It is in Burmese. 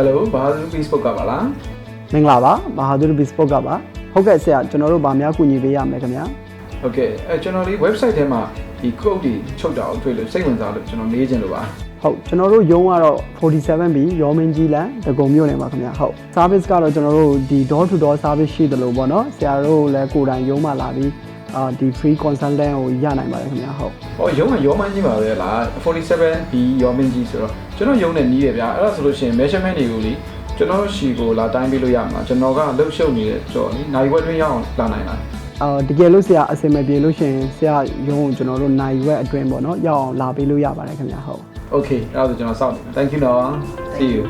Hello Bahadu Bespoke ပါလား မင်္ဂလာပါ Bahadu Bespoke ပါဟုတ်ကဲ့ဆရာကျွန်တော်တို့ဗာများကူညီပေးရမယ်ခင်ဗျာ Okay ကျွန်တော်ဒီ website ထဲမှာဒီ code တွေချုပ်တာကိုတွေ့လို့စိတ်ဝင်စားလို့ကျွန်တော်မေးချင်လို့ပါဟုတ်ကျွန်တော်တို့ရုံးကတော့ 47B ရောမင်းကြီးလန်ဒဂုံမြို့နယ်မှာခင်ဗျာဟုတ် service ကတော့ကျွန်တော်တို့ဒီ door to door service ရှိတယ်လို့ပေါ့နော်ဆရာတို့လည်းကိုယ်တိုင်ရုံးမှာလာပြီးဒီ free consultant ကိုရနိုင်ပါတယ်ခင်ဗျာဟုတ်ဟောရုံးကရောမင်းကြီးပါပဲလား 47B ရောမင်းကြီးဆိုတော့ကျွန်တော်ရုံးနဲ့နီးတယ်ဗျာအဲ့ဒါဆိုလို့ရှိရင် measurement တွေကိုလေကျွန်တော်ရှီကိုလာတိုင်းပေးလို့ရမှာကျွန်တော်ကလှုပ်ရှုပ်နေတဲ့ကြော်လေနိုင်ဝက်တွင်းရအောင်လာနိုင်လားတကယ်လို့ဆရာအစင်မပြေလို့ရှိရင်ဆရာရုံးကိုကျွန်တော်တို့နိုင်ဝက်အတွင်းပေါ့နော်ရအောင်လာပေးလို့ရပါတယ်ခင်ဗျာဟုတ် Okay အဲ့ဒါဆိုကျွန်တော်စောင့်နေ Thank you နော် See you